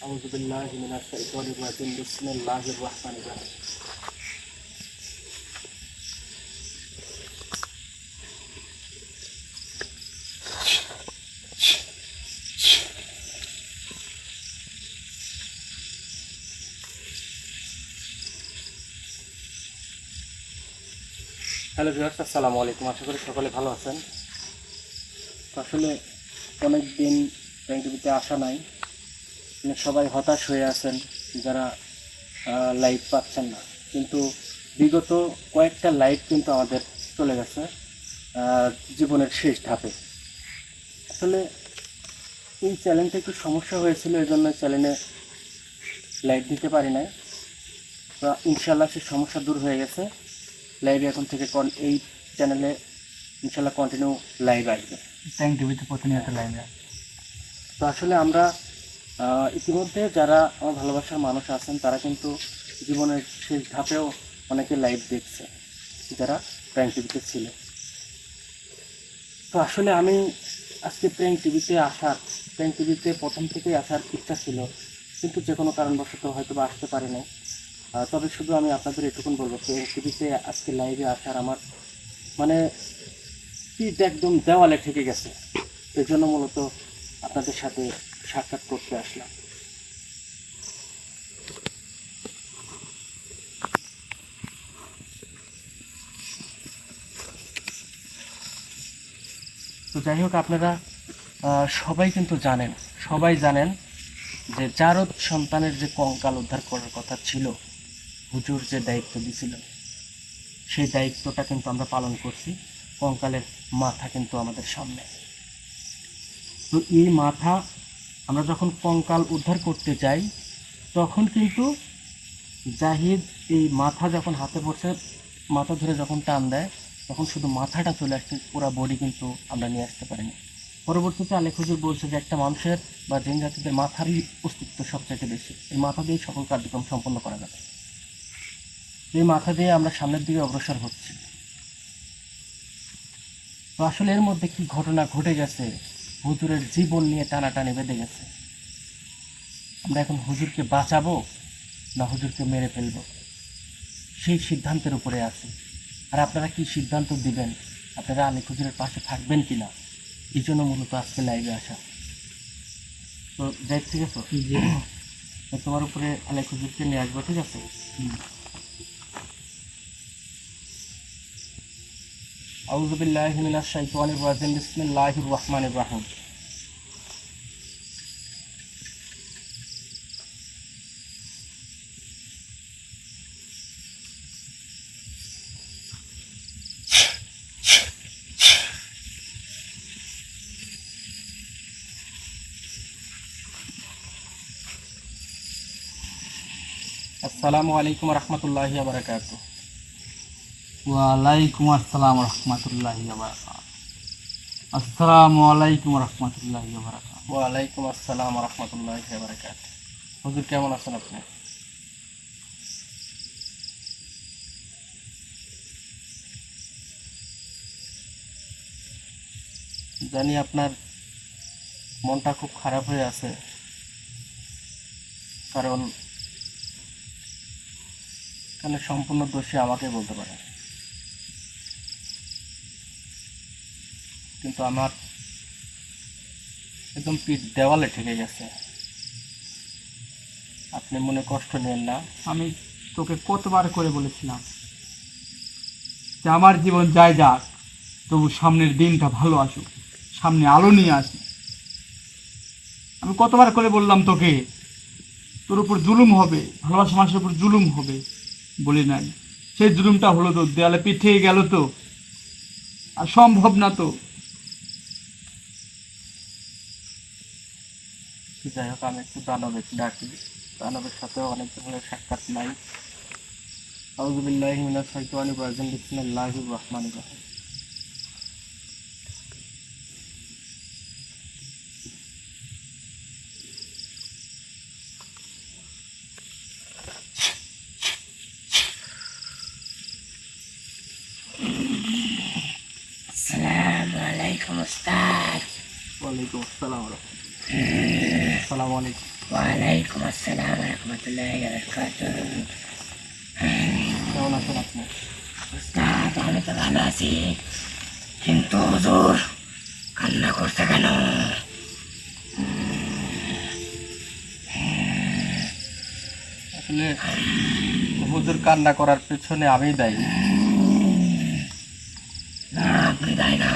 আউযু বিল্লাহি মিনাশ শাইতানির রাজিম বিসমিল্লাহির রহমানির রহিম। হ্যালো ভিউয়ার্স, আসসালামু আলাইকুম। আশা করি সকলে ভালো আছেন। তো আসলে অনেক দিন ব্যাংক টিভিতে আসা নাই, সবাই হতাশ হয়ে আছেন যারা লাইভ পাচ্ছেন না। কিন্তু বিগত কয়েকটা লাইভ কিন্তু আমাদের চলে গেছে জীবনের শেষ ধাপে। আসলে এই চ্যানেলটা একটু সমস্যা হয়েছিল, এই জন্য চ্যানেলে লাইভ দিতে পারি নাই। তো ইনশাল্লাহ সে সমস্যা দূর হয়ে গেছে। লাইভে এখন থেকে এই চ্যানেলে ইনশাল্লাহ কন্টিনিউ লাইভ আসবে। ব্যাংক টিভিতে প্রতিনিয়ত লাইভে। তো আসলে আমরা ইতিমধ্যে যারা আমার ভালোবাসার মানুষ আছেন তারা কিন্তু জীবনের শেষ ধাপেও অনেকে লাইভ দেখছে যারা প্র্যাঙ্ক টিভিতে ছিল। তো আসলে আমি আজকে প্র্যাঙ্ক টিভিতে প্রথম থেকেই আসার ইচ্ছা ছিল, কিন্তু যে কোনো কারণবশত হয়তো বা আসতে পারি নাই। তবে শুধু আমি আপনাদের এটুকুন বলবো, প্র্যাঙ্ক টিভিতে আজকে লাইভে আসার আমার মানে পিঠ একদম দেওয়ালে ঠেকে গেছে। এই জন্য মূলত আপনাদের সাথে সাক্ষাৎ করতে আসলাম। তো যাই হোক, আপনারা সবাই কিন্তু সবাই জানেন যে জারদ সন্তানের যে কঙ্কাল উদ্ধার করার কথা ছিল, হুজুর যে দায়িত্ব দিয়েছিল সেই দায়িত্বটা কিন্তু আমরা পালন করছি। কঙ্কালের মাথা কিন্তু আমাদের সামনে। তো এই মাথা আমরা যখন কঙ্কাল উদ্ধার করতে যাই তখন কিন্তু জাহিদ এই মাথা যখন হাতে পড়ছে, মাথা ধরে যখন টান দেয় তখন শুধু মাথাটা চলে আসছে, পুরো বডি কিন্তু আমরা নিয়ে আসতে পারিনি। পরবর্তীতে আলেখ হুজুর বলছে যে একটা মানুষের বা জিন জাতিদের মাথারই অস্তিত্ব সবচাইতে বেশি, এই মাথা দিয়েই সকল কার্যক্রম সম্পন্ন করা যাবে। এই মাথা দিয়ে আমরা সামনের দিকে অগ্রসর হচ্ছি। তো আসলে এর মধ্যে কি ঘটনা ঘটে গেছে, হুজুরের জীবন নিয়ে টানাটানি বেঁধে গেছে। আমরা এখন হুজুরকে বাঁচাবো না হুজুরকে মেরে ফেলবো, সেই সিদ্ধান্তের উপরে আছি। আর আপনারা কি সিদ্ধান্ত দিবেন, আপনারা আলেখ হুজুরের পাশে থাকবেন কিনা, এই জন্য মূলত আজকে লাইভে আসা। তো যাই, ঠিক আছে, তোমার উপরে আলেখ হুজুরকে নিয়ে আসবো, ঠিক আছে? আউযু বিল্লাহি মিনাশ শাইতানির রাজিম বিসমিল্লাহির রহমানির রহিম। আসসালামু আলাইকুম রহমতুল্লাহি ওয়া বারাকাতুহু। ওয়ালাইকুম আসসালাম রহমতুল্লাহি ওয়া বারাকাতুহু। আসসালামু আলাইকুম রহমতুল্লাহি ওয়া বারাকাতুহু। ওয়ালাইকুম আসসালাম রহমতুল্লাহি ওয়া বারাকাতুহু। হুজুর কেমন আছেন আপনি? জানি আপনার মনটা খুব খারাপ হয়ে আছে, কারণ এখানে সম্পূর্ণ দোষী আমাকে বলতে পারেন, কিন্তু আমার একদম পিঠ দেওয়ালে ঠেকে গেছে। আপনি মনে কষ্ট নেন না। আমি তোকে কতবার করে বলেছিলাম যে আমার জীবন যাই যাক, তবু সামনের দিনটা ভালো আসুক, সামনে আলো নিয়ে আসুক। আমি কতবার করে বললাম তোকে, তোর উপর জুলুম হবে, ভালোবাসা মানুষের উপর জুলুম হবে, বলি নাই? সেই জুলুমটা হলো, তো দেয়ালে পিঠে গেল, তো আর সম্ভব না তো। যাই হোক, আমি একটু দানবের ডাকি, দানবের সাথেও অনেক ধরনের সাক্ষাৎ নাই। আউযু বিল্লাহি মিনাশ শাইতানির রাজিম বিসমিল্লাহির রহমানির রহিম। আসসালামু আলাইকুম উস্তাদ। ওয়ালাইকুম আসসালাম ওয়া রাহমাতুল্লাহ। আসসালামু আলাইকুম। ওয়ালাইকুম আসসালাম রহমতুল্লাহি বারাকাতুহু। কেমন আছেন আপনি? উস্তাদ, আমি তো ভালো আছি, কিন্তু হুজুর কান্না করছে কেন? আসলে হুজুর কান্না করার পেছনে আমি দায়ী। না, আপনি দায় না।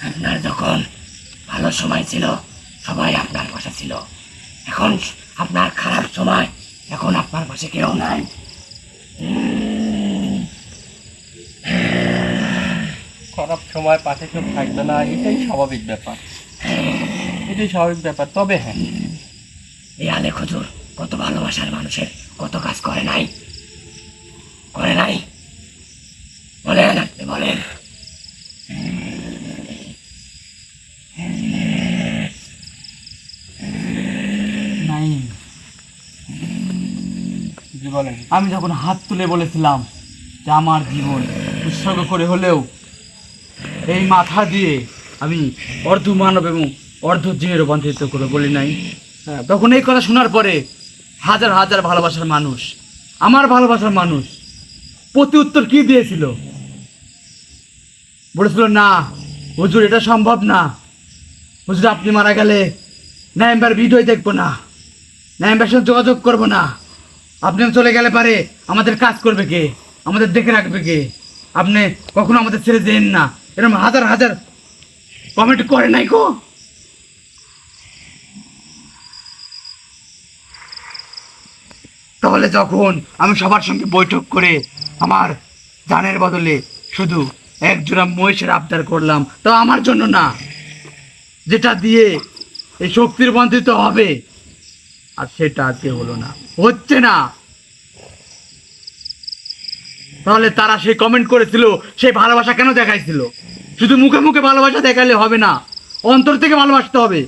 আপনার যখন ভালো সময় ছিল সবাই আপনার পাশে ছিল, এখন আপনার খারাপ সময়, এখন আপনার পাশে কেউ নাই। খারাপ সময় পাশে কেউ থাকবে না, এটাই স্বাভাবিক ব্যাপার, এটাই স্বাভাবিক ব্যাপার। তবে হ্যাঁ, এই আলেক হুজুর কত ভালোবাসার মানুষের কত কাজ করে নাই, করে নাই, বলেন, আপনি বলেন। নাইম, জি বলেন। আমি যখন হাত তুলে বলেছিলাম যে আমার জীবন উৎসর্গ করে হলেও এই মাথা দিয়ে আমি অর্ধ মানব এবং অর্ধ জিনে রূপান্তরিত করে বলি নাই, তখন এই কথা শোনার পরে হাজার হাজার ভালোবাসার মানুষ, আমার ভালোবাসার মানুষ প্রতি উত্তর কি দিয়েছিল? বলেছিল, না হুজুর এটা সম্ভব না, হুজুর আপনি মারা গেলে নাইমবার ভিডিও দেখবো না, নাইমবার সাথে যোগাযোগ করবো না, আপনি চলে গেলে পারে আমাদের কাজ করবে কে, আমাদের দেখে রাখবে কে, আপনি কখনো আমাদের ছেড়ে যেন না, এরকম হাজার হাজার কমেন্ট করে নাই গো। তাহলে যখন আমি সবার সঙ্গে বৈঠক করে আমার জানের বদলে শুধু এক জোড়া মহিষের আবদার করলাম, তো আমার জন্য না, যেটা দিয়ে এই শক্তির বন্ধিত হবে, আর সেটা আজকে হলো না, হচ্ছে না। তাহলে তারা সেই কমেন্ট করেছিল, সেই ভালোবাসা কেন দেখাইছিল? শুধু মুখে মুখে ভালোবাসা দেখালে হবে না, অন্তর থেকে ভালোবাসতে হবে।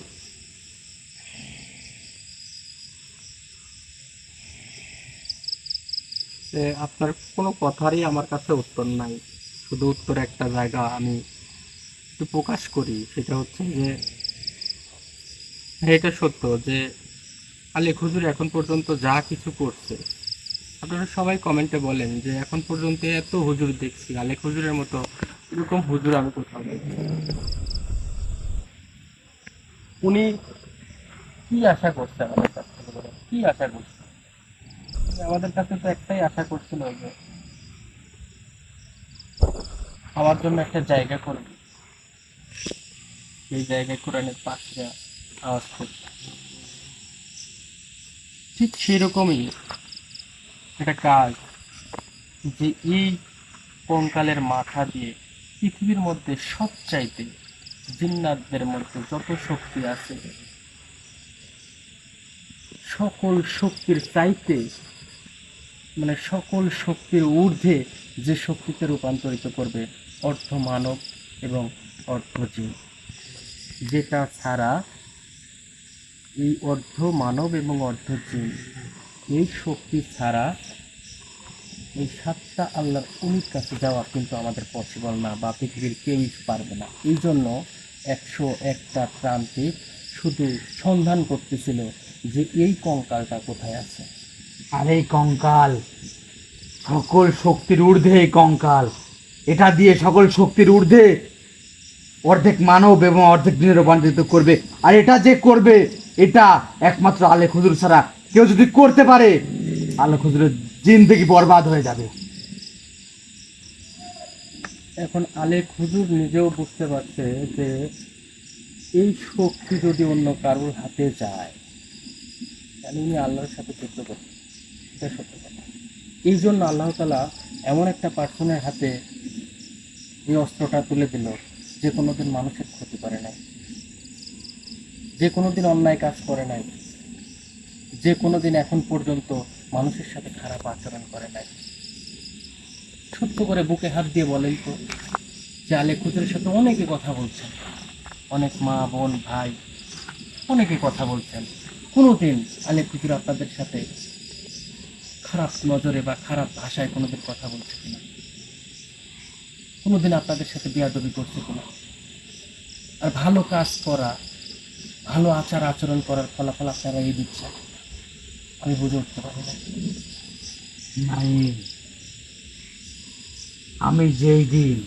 আপনার কোনো কথারই আমার কাছে উত্তর নাই, শুধু উত্তর একটা জায়গা আমি একটু প্রকাশ করি, সেটা হচ্ছে যে এটা সত্য যে আলেক হুজুর এখন পর্যন্ত যা কিছু করছে, আপনারা সবাই কমেন্টে বলেন যে এখন পর্যন্ত এত হুজুর দেখছি, আলেক হুজুরের মতো এরকম হুজুর আমি কোথাও দেখি। উনি কি আশা করছে আমাদের কাছ থেকে বলেন? কি আশা করছে? আমাদের কাছে তো একটাই আশা করছিল যে আমার জন্য একটা জায়গা করবে, এই জায়গায় কোরআনের পাখিরা আওয়াজ করছে। ঠিক সেরকমই একটা কাজ, যে এই কঙ্কালের মাথা দিয়ে পৃথিবীর মধ্যে সবচাইতে জিন্নাতদের মধ্যে যত শক্তি আছে, সকল শক্তির চাইতে মানে সকল শক্তির ঊর্ধ্বে যে শক্তিতে রূপান্তরিত করবে অর্ধ মানব এবং অর্ধ জিন, যেটা ছাড়া এই অর্ধ মানব এবং অর্ধ জিন, এই শক্তি ছাড়া এই সাতটা আল্লাহর উনির কাছে যাওয়া কিন্তু আমাদের পসিবল না, বা পৃথিবীর কেউই পারবে না। এই জন্য 101টা প্রান্তিক শুধু সন্ধান করতেছিল যে এই কঙ্কালটা কোথায় আছে। আর এই কঙ্কাল সকল শক্তির ঊর্ধ্বে, এই কঙ্কাল এটা দিয়ে সকল শক্তির ঊর্ধ্বে অর্ধেক মানব এবং অর্ধেক জিনে রূপান্তরিত করবে। আর এটা যে করবে, এটা একমাত্র আলেক হুজুর ছাড়া কেউ যদি করতে পারে, আলেক হুজুরের জিন্দেগি বরবাদ হয়ে যাবে। এখন আলেক হুজুর নিজেও বুঝতে পারছে যে এই শক্তি যদি অন্য কারোর হাতে যায় তাহলে উনি আল্লাহর সাথে যুদ্ধ করবেন, এটা সত্য কথা। এই জন্য আল্লাহ তাআলা এমন একটা পার্সনের হাতে এই অস্ত্রটা তুলে দিল যে কোনোদিন মানুষের ক্ষতি করে নাই, যে কোনোদিন অন্যায় কাজ করে নাই, যে কোনোদিন এখন পর্যন্ত মানুষের সাথে খারাপ আচরণ করে নাই। সত্য করে বুকে হাত দিয়ে বলেন তো যে আলেক হুজুরের সাথে অনেকে কথা বলছেন, অনেক মা বোন ভাই অনেকে কথা বলছেন, কোনোদিন আলেক হুজুর আপনাদের সাথে খারাপ নজরে বা খারাপ ভাষায় কোনোদিন কথা বলছে কিনা? কোনোদিন আপনাদের সাথে বেয়াদবি করছে কিনা? আর ভালো কাজ করা ভালো আচার আচরণ করার ফলাফল আপনারা এই দিচ্ছেন? আমি বুঝে উঠতে পারি না। নাই, আমি যেই দিন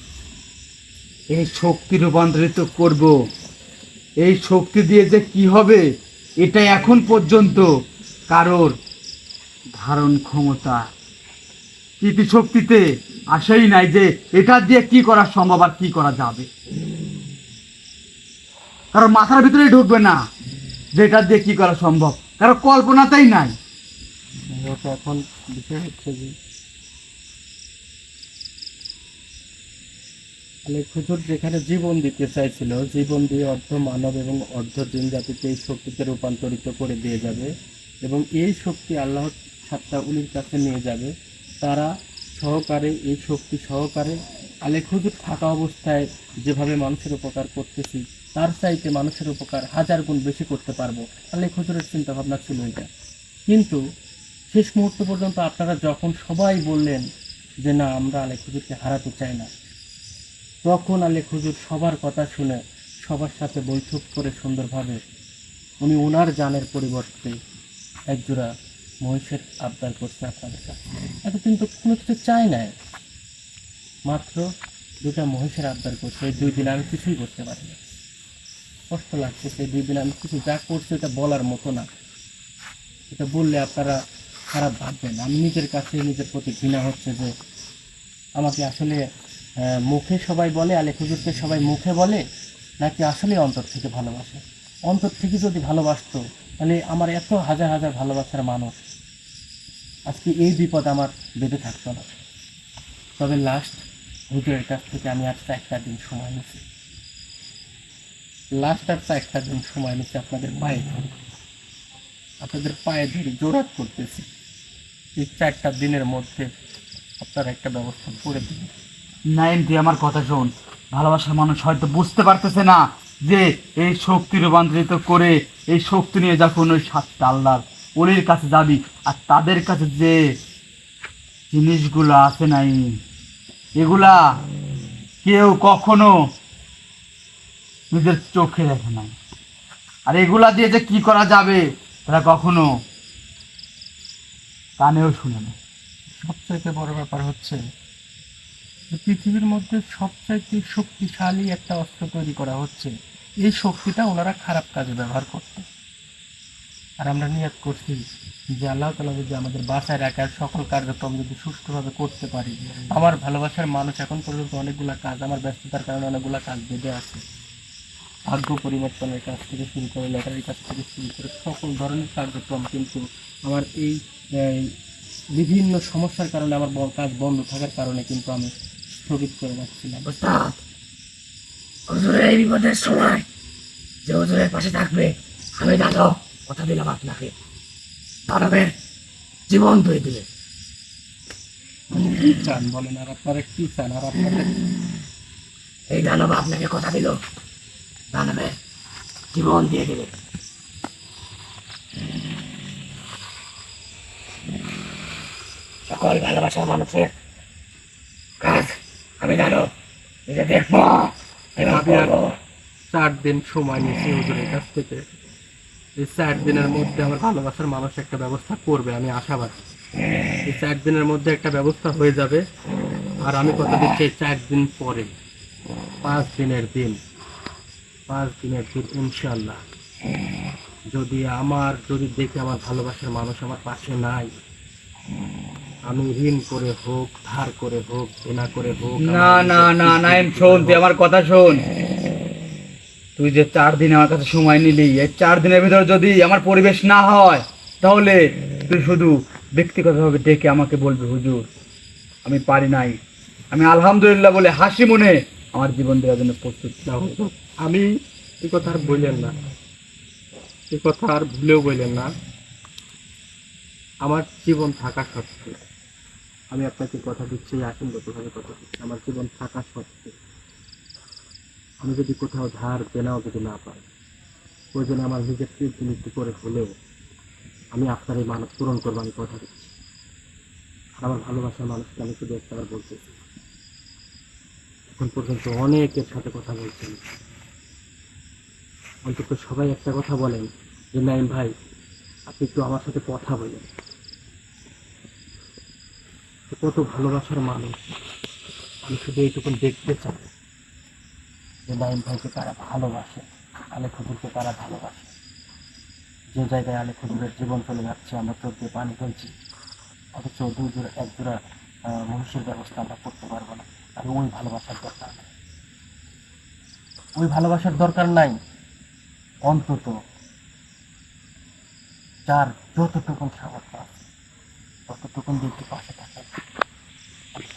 এই শক্তি রূপান্তরিত করব, এই শক্তি দিয়ে যে কি হবে এটা এখন পর্যন্ত কারোর ধারণ ক্ষমতা স্মৃতিশক্তিতে আসেই নাই যে এটা দিয়ে কি করা সম্ভব আর কি করা যাবে। কারণ মাথার ভিতরেই ঢুকবে না যে এটা দিয়ে কি করা সম্ভব, কারণ কল্পনাতেই নাই। ওটা এখন বিষয় হচ্ছে যে আলেক হুজুর যেখানে জীবন দিতে চাইছিল, জীবন দিয়ে অর্ধ মানব এবং অর্ধ জিন জাতিকে এই শক্তিতে রূপান্তরিত করে দিয়ে যাবে এবং এই শক্তি আল্লাহর সাতটা উলির কাছে নিয়ে যাবে। তারা সহকারে এই শক্তি সহকারে আলেক হুজুর থাকা অবস্থায় যেভাবে মানুষের উপকার করতেছি তার চাইতে মানুষের উপকার হাজার গুণ বেশি করতে পারবো। আলেক হুজুরের চিন্তা ভাবনা ছিল এটা। কিন্তু শেষ মুহূর্ত পর্যন্ত আপনারা যখন সবাই বললেন যে না, আমরা আলেক হুজুরকে হারাতে চাই না, তখন আলেক হুজুর সবার কথা শুনে সবার সাথে বৈঠক করে সুন্দরভাবে উনি ওনার জানের পরিবর্তে একজোড়া মহিষের আবদার করছে আপনাদের কাছে। এত কিন্তু কোনো কিছু চাই নাই, মাত্র দুটা মহিষের আবদার করছে। এই 2 দিন আমি কিছুই করতে পারি না, কষ্ট লাগছে। সেই 2 দিন আমি কিছু যা করছি এটা বলার মতো না। এটা বললে আপনারা খারাপ ভাববেন। আমি নিজের কাছে নিজের প্রতি ঘৃণা হচ্ছে যে আমাকে আসলে মুখে সবাই বলে আলেক হুজুরকে সবাই মুখে বলে, নাকি আসলে অন্তর থেকে ভালোবাসে। অন্তর থেকে যদি ভালোবাসতো তাহলে আমার এত হাজার হাজার ভালোবাসার মানুষ আজকে এই বিপদ আমার বেঁধে থাকতো না। তবে লাস্ট হুজুরের কাছ থেকে আমি আর 4টা দিন সময় নিচ্ছি, লাস্ট আর 4টা দিন সময় নিচ্ছি আপনাদের পায়ে ধরে, আপনাদের পায়ে ধরে জোরাত করতেছি এই 4টা দিনের মধ্যে আপনারা একটা ব্যবস্থা করে দিন। নাইম, তুই আমার কথা শোন। ভালোবাসার মানুষ হয়তো বুঝতে পারতেছে না যে এই শক্তি রূপান্তরিত করে এই শক্তি নিয়ে যখন ওই 7টা আল্লাহর ওলির কাছে যাবি আর তাদের কাছে যে জিনিসগুলো আছে নাই, এগুলা কেউ কখনো নিজের চোখে দেখে নাই। আর এগুলা দিয়ে যে কি করা যাবে তারা কখনো কানেও শুনে না। সবচাইতে বড় ব্যাপার হচ্ছে যে পৃথিবীর মধ্যে সবচাইতে শক্তিশালী একটা অস্ত্র তৈরি করা হচ্ছে, এই শক্তিটা ওনারা খারাপ কাজে ব্যবহার করতে। আর আমরা নিয়ত করছি যে আল্লাহ তাআলা যদি আমাদের বাসায় রাখার সকল কার্যক্রম যদি সুষ্ঠুভাবে করতে পারি। আমার ভালোবাসার মানুষ এখন পর্যন্ত অনেকগুলা কাজ, আমার ব্যস্ততার কারণে অনেকগুলা কাজ বেঁধে আছে। ভাগ্য পরিবর্তনের কাজ থেকে শুরু করে লেটারির কাজ থেকে শুরু করে সকল ধরনের কার্যক্রম কিন্তু আমার এই বিভিন্ন সমস্যার কারণে আমার কাজ বন্ধ থাকার কারণে কিন্তু আমি স্থগিত করে রাখছিলাম। ওস্তাদ, হুজুরের এই বিপদের সময় যে হুজুরের পাশে থাকবে, আমি দানব কথা দিলাম আপনাকে, দানবের জীবন ধুয়ে দিবে। কি চান বলেন, আর আপনারা কি চান? আর আপনাদের এই দানব আপনাকে কথা দিল, দানবের জীবন দিয়ে দিবে। সকল ভালোবাসার মানুষের কাজ আমি দানব নিজে দেখবো এবং আমি আর করবো। 4 দিন সময় নিয়েছি হুজুরের কাছ থেকে। এই 4 দিনের মধ্যে আমার ভালোবাসার মানুষ একটা ব্যবস্থা করবে, আমি আশাবাদী। এই 4 দিনের মধ্যে একটা ব্যবস্থা হয়ে যাবে। আর আমি কথা দিচ্ছি এই 4 দিন পরে 5 দিনের দিন, 5 দিনের দিন ইনশাল্লাহ যদি দেখি আমার ভালোবাসার মানুষ আমার পাশে নাই, আমি ঋণ করে হোক, ধার করে হোক, দেনা করে হোক, না না না নাইম, শোন, তুই আমার কথা শোন। তুই যে 4 দিন আমার কাছে সময় নিলি, এই 4 দিনের ভিতরে যদি আমার পরিবেশ না হয় তাহলে তুই শুধু ব্যক্তিগতভাবে ডেকে আমাকে বলবি, হুজুর আমি পারি নাই, আমি আলহামদুলিল্লাহ বলে হাসি মনে আমার জীবন দেওয়ার জন্য প্রস্তুত। না হুজুর, আমি এই কথা আর বললেন না, এই কথা আর ভুলেও বললেন না। আমার জীবন থাকা সত্ত্বে আমি আপনাকে কথা দিচ্ছি, আসনগতভাবে কথা দিচ্ছি, আমার জীবন থাকা সত্ত্বে আমি যদি কোথাও ধার দেনাও যদি না পাই, প্রয়োজনে আমার নিজের মৃত্যু করে হলেও আমি আপনার এই মানব পূরণ করবো, আমি কথা দিচ্ছি। আর আমার ভালোবাসার মানুষকে আমি শুধু একটাবার বলতেছি, এখন পর্যন্ত অনেকের সাথে কথা বলছেন, অন্তত সবাই একটা কথা বলেন যে নাইম ভাই আপনি একটু আমার সাথে কথা বলেন। সে কত ভালোবাসার মানুষ, আমি শুধু এইটুকু দেখতে চাই যে নাইম ভাইকে তারা ভালোবাসে, আলেক হুজুরকে তারা ভালোবাসে। যে জায়গায় আলেক হুজুরের জীবন চলে যাচ্ছে আমরা চোখ দিয়ে পানি ফেলছি, অথচ এক জোড়া মনুষ্যের ব্যবস্থা আমরা করতে পারবো না। আর ওই ভালোবাসার দরকার নাই, ওই ভালোবাসার দরকার নাই। অন্তত যার যতটুকুন সামর্থ্য আছে ততটুকুন দিয়ে একটু পাশে থাকে,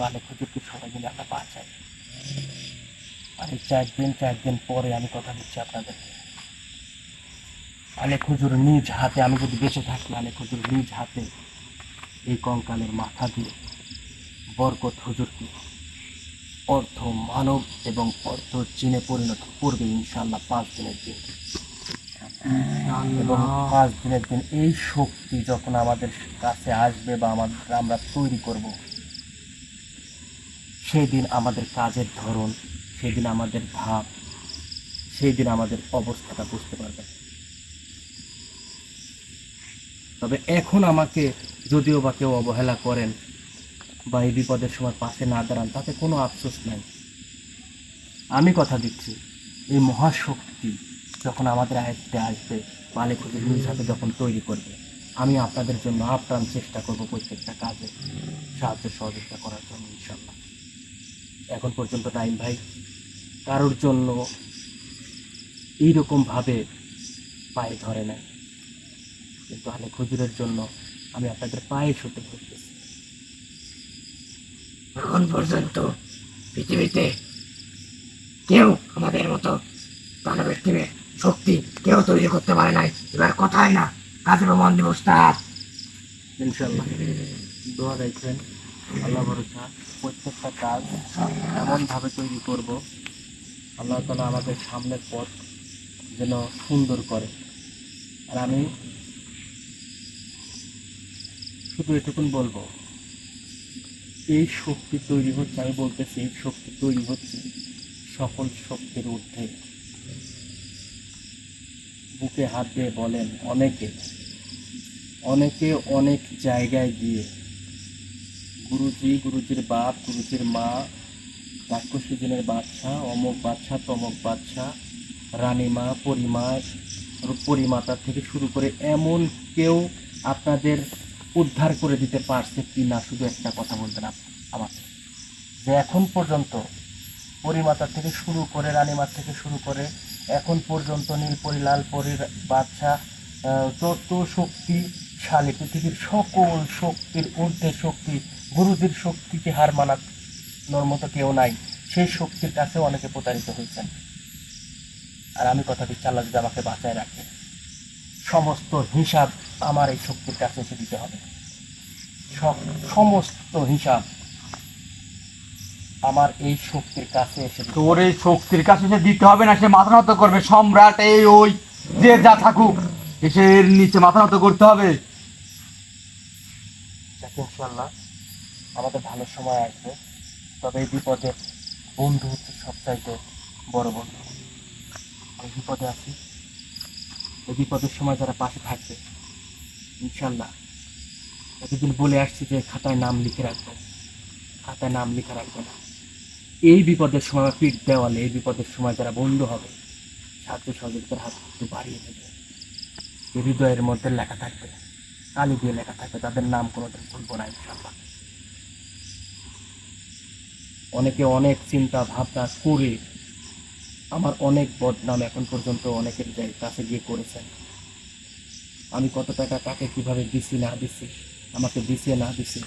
আলেক হুজুরকে সবাই মিলে আমরা বাঁচাই। আর এই 4 দিন পরে আমি কথা দিচ্ছি আপনাদেরকে, আলেক হুজুর নিজ হাতে, আমি যদি বেঁচে থাকি আলেক হুজুর নিজ হাতে এই কঙ্কালের মাথা দিয়ে বরকত হুজুরকে অর্ধ মানব এবং অর্ধ জিনে পরিণত করবে ইনশাআল্লাহ 5 দিনের দিন। এবং 5 দিনের দিন এই শক্তি যখন আমাদের কাছে আসবে বা আমরা তৈরি করব, সেই দিন আমাদের কাজের ধরন, সেই দিন আমাদের ভাব, সেই দিন আমাদের অবস্থাটা বুঝতে পারবে। তবে এখন আমাকে যদিও বা কেউ অবহেলা করেন বা এই বিপদের সময় পাশে না দাঁড়ান, তাতে কোনো আফসোস নাই। আমি কথা দিচ্ছি এই মহাশক্তি যখন আমাদের আয়ত্তে আসবে, মালিক হুজুর নিজ হাতে যখন তৈরি করবে, আমি আপনাদের জন্য আপ্রাণ চেষ্টা করব প্রত্যেকটা কাজে সাহায্য সহযোগিতা করার জন্য ইনশাল্লাহ। এখন পর্যন্ত নাইম ভাই কারোর জন্য এইরকমভাবে পায়ে ধরে নাই, কিন্তু আলেক হুজুরের জন্য আমি আপনাদের পায়ে শুতে করতেছি। এখন পর্যন্ত পৃথিবীতে কেউ আমাদের মতো দানবের টিমে শক্তি কেউ তৈরি করতে পারে নাই। এবার কথাই না, কাজে মন দিব উস্তাদ। ইনশাল্লাহ দোয়া রাখবেন, আল্লাহ ভরসা। প্রত্যেকটা কাজ এমনভাবে তৈরি করব আল্লাহ তাআলা আমাদের সামনের পথ যেন সুন্দর করে। আর আমি শুধু এটুকুন বলবো, এই শক্তি তৈরি হচ্ছে, আমি বলতেছি এই শক্তি তৈরি হচ্ছে সকল শক্তির ঊর্ধ্বে। বুকে হাত দিয়ে বলেন অনেকে অনেক জায়গায় গিয়ে গুরুজির বাপ, গুরুজির মা, রাক্ষসী জিনের বাদশা, অমুক বাদশা, তমক বাদশা, রানীমা, পরিমাতা থেকে শুরু করে এমন কেউ আপনাদের উদ্ধার করে দিতে পারছে কি না, শুধু একটা কথা বলবেন আমাকে, যে এখন পর্যন্ত পরিমাতা থেকে শুরু করে, রানীমা থেকে শুরু করে এখন পর্যন্ত নীলপরি, লালপরির বাদশা, যত শক্তিশালী পৃথিবীর সকল শক্তির ঊর্ধ্বে শক্তি, গুরুজির শক্তিকে হার মানানোর মতো কেউ নাই, সেই শক্তির কাছেও অনেকে প্রতারিত হয়েছেন। আর আমি কথা দিচ্ছি আল্লাহ যদি আমাকে বাঁচায় রাখে, সমস্ত হিসাব আমার এই শক্তির কাছে এসে দিতে হবে। সমস্ত হিসাব আমার এই শক্তির কাছে এসে দিতে তোর এই শক্তির কাছে সে দিতে হবে না, সে মাথা নত করবে। সম্রাট এই ওই যে যা থাকুক, এসে এর নিচে মাথা নত করতে হবে। যাতে ইনশাল্লাহ আমাদের ভালো সময় আসবে। তবে এই বিপদে বন্ধু হচ্ছে সবচাইতে বড় বন্ধু। আমি বিপদে আছি, এই বিপদের সময় যারা পাশে থাকবে ইনশাল্লাহ, এতদিন বলে আসছি যে খাতায় নাম লিখে রাখবো, খাতায় নাম লিখে রাখবো না। এই বিপদের সময় পিঠ দেওয়ালে, এই বিপদের সময় যারা বন্ধু হবে, সাহায্য সহযোগিতার হাত একটু বাড়িয়ে দেবে। এই হৃদয়ের মধ্যে লেখা থাকবে, কালি দিয়ে লেখা থাকবে, তাদের নাম কোনোদিন ভুলবো না ইনশাল্লাহ। অনেকে অনেক চিন্তা ভাবনা করে আমার অনেক বদনাম এখন পর্যন্ত অনেকের কাছে গিয়ে করেছেন। আমি কত টাকা কাকে কিভাবে দিছি না দিছি, আমাকে দিছে না দিছে,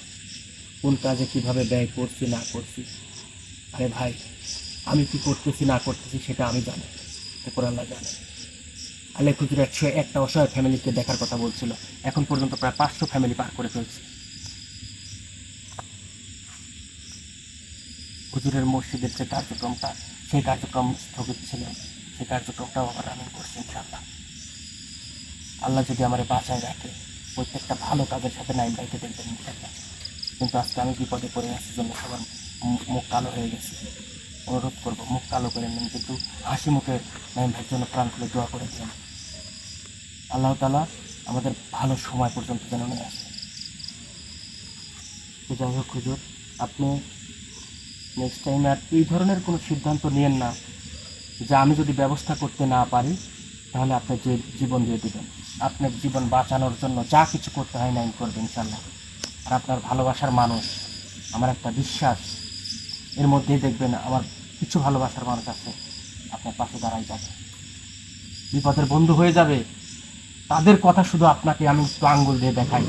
কোন কাজে কিভাবে ব্যয় করছি না করছি। আরে ভাই, আমি কি করতেছি না করতেছি সেটা আমি জানি, উপর আল্লাহ জানে। আলেক হুজুর একটা অসহায় ফ্যামিলিকে দেখার কথা বলছিল, এখন পর্যন্ত প্রায় 500 ফ্যামিলি পার করে ফেলছে। হুজুরের মসজিদের যে কার্যক্রমটা, সেই কার্যক্রম স্থগিত ছিল, সেই কার্যক্রমটাও আবার রানিং করছে ইনশাআল্লাহ। আল্লাহ যদি আমার বাঁচায় রাখে, প্রত্যেকটা ভালো কাজের সাথে নাইম ভাইকে দেখবেন ইনশাআল্লাহ। কিন্তু আজকে আমি বিপদে পড়ে আছি জন্য সবার মুখ কালো হয়ে গেছে। অনুরোধ করবো, মুখ কালো করে নেন, কিন্তু হাসি মুখে নাইম ভাইয়ের জন্য প্রাণ খুলে দোয়া করেছেন। আল্লাহ তাআলা আমাদের ভালো সময় পর্যন্ত যেন নিয়ে আসে। তো যাই হোক হুজুর, আপনি নেক্সট টাইম আর এই ধরনের কোনো সিদ্ধান্ত নিয়েন না যে আমি যদি ব্যবস্থা করতে না পারি তাহলে আপনি যে জীবন দিয়ে দেবেন। আপনার জীবন বাঁচানোর জন্য যা কিছু করতে হয় নাইম করবেন ইনশাল্লাহ। আর আপনার ভালোবাসার মানুষ, আমার একটা বিশ্বাস, এর মধ্যেই দেখবেন আমার কিছু ভালোবাসার মানুষ আছে আপনার পাশে দাঁড়াই যাবে, বিপদের বন্ধু হয়ে যাবে। তাদের কথা শুধু আপনাকে আমি একটু আঙ্গুল দিয়ে দেখাই,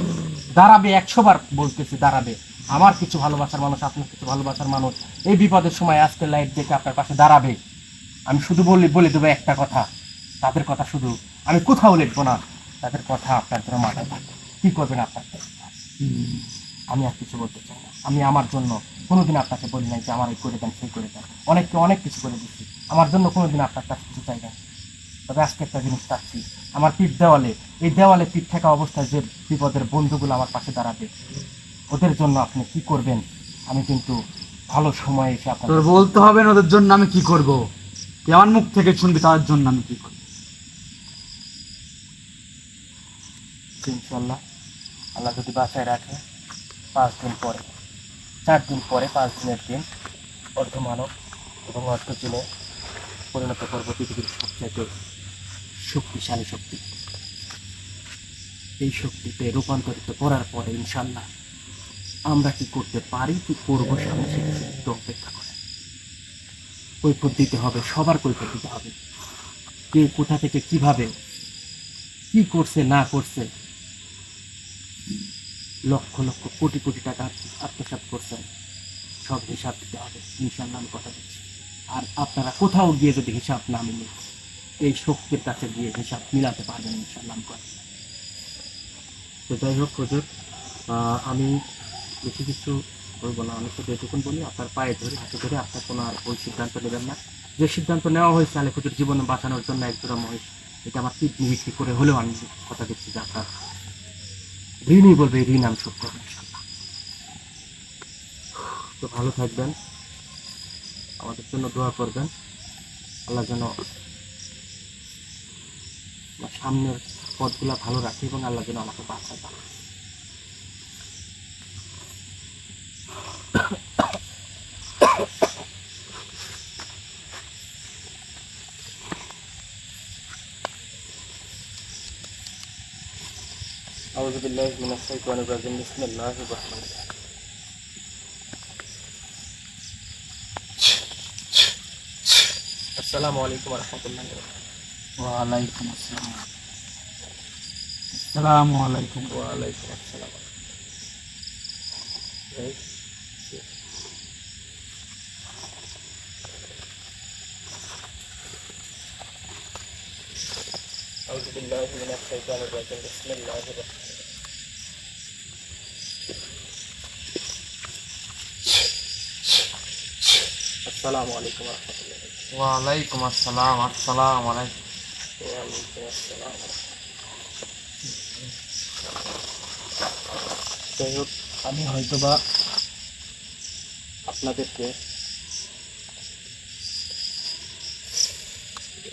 দাঁড়াবে, 100 বার বলতেছি দাঁড়াবে। আমার কিছু ভালোবাসার মানুষ, আপনার কিছু ভালোবাসার মানুষ এই বিপদের সময় আজকে লাইট দেখে আপনার পাশে দাঁড়াবে। আমি শুধু বলে দেবো একটা কথা, তাদের কথা শুধু আমি কোথাও লিখবো না, তাদের কথা আপনার জন্য মাথায় থাকে। কি করবেন আপনার? আমি আর কিছু বলতে চাই না। আমি আমার জন্য কোনোদিন আপনাকে বলি নাই যে আমার এই করে দেন, সেই করে দেন। অনেককে অনেক কিছু করে দিচ্ছি, আমার জন্য কোনোদিন আপনার কাছে কিছু চাই না। তবে আজকে একটা জিনিস চাচ্ছি, আমার পিঠ দেওয়ালে, এই দেওয়ালে পিঠ থাকা অবস্থায় যে বিপদের বন্ধুগুলো আমার পাশে দাঁড়াবে, ওদের জন্য আপনি কি করবেন আমি কিন্তু ভালো সময় এসে তোর আপনার বলতে হবে না ওদের জন্য আমি কি করব, তুই আমার মুখ থেকে শুনবি তাদের জন্য আমি কি করব। ইনশাল্লাহ আল্লাহ যদি বাঁচায় রাখে 5 দিন পরে, 4 দিন পরে, 5 দিনের দিন অর্ধমানব এবং অর্ধজিনে পরিণত করবো পৃথিবীর সবচাইতে শক্তিশালী শক্তি। এই শক্তিতে রূপান্তরিত করার পরে ইনশাল্লাহ আমরা কি করতে পারি, কি করবো সামনে, সেটা শুধু একটু অপেক্ষা করে। কৈফিয়ত দিতে হবে, সবার কৈফিয়ত দিতে হবে। কে কোথা থেকে কিভাবে কি করছে না করছে, লক্ষ লক্ষ কোটি কোটি টাকা আত্মসাৎ করছেন, সব হিসাব দিতে হবে ইনশাল্লাহ, আমি কথা দিচ্ছি। আর আপনারা কোথাও গিয়ে যদি হিসাব না মিলে, এই শক্তির কাছে গিয়ে হিসাব মিলাতে পারবেন ইনশাল্লাহ, আমি কথা। তো যাই হোক হুজুর, আমি বেশি কিছু বলবো না, আমি শুধু এটুকুন বলি, আপনার পায়ে ধরে, হাতে ধরে আপনার কোনো আর ওই সিদ্ধান্ত নেবেন না। যে সিদ্ধান্ত নেওয়া হয়েছে আলে হুজুর জীবন বাঁচানোর জন্য একজোড়া মহিষ, এটা আমার কিডনি বিক্রি করে হলেও আমি কথা দিচ্ছি যে আপনার ঋণই বলবে, এই ঋণ আমি শোধ করবো ইনশাল্লাহ। তো ভালো থাকবেন, আমাদের জন্য দোয়া করবেন, আল্লাহ যেন আমার সামনের পথগুলা ভালো রাখে এবং আল্লাহ যেন আমাকে বাঁচায়। أعوذ بالله من الشيطان الرجيم بسم الله الرحمن الرحيم السلام عليكم ورحمة الله وبركاته ওয়ালাইকুম আসসালাম। আসসালামু আলাইকুম। وعليكم السلام. Right? أعوذ بالله من الشيطان الرجيم بسم الله الرحمن الرحيم السلام عليكم ورحمة الله وبركاته ওয়ালাইকুম আসসালাম। আসসালামু আলাইকুম। وعليكم السلام. যাই হোক, আমি হয়তোবা আপনাদেরকে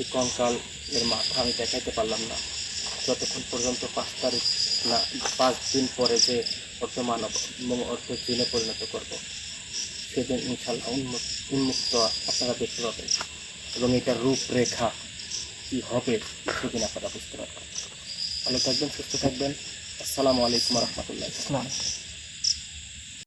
এই কঙ্কাল এর মাথা আমি দেখাইতে পারলাম না যতক্ষণ পর্যন্ত 5 তারিখ না 5 দিন পরে যে অর্ধমানব এবং অর্ধজিনে পরিণত করব, সেদিন ইনশাল্লাহ উন্মুক্ত আপনারা দেখতে পাবেন এবং এটার রূপরেখা কী হবে সেদিন আপনারা বুঝতে পারবেন। ভালো থাকবেন, সুস্থ থাকবেন। আসসালামু আলাইকুম রহমতুল্লাহ।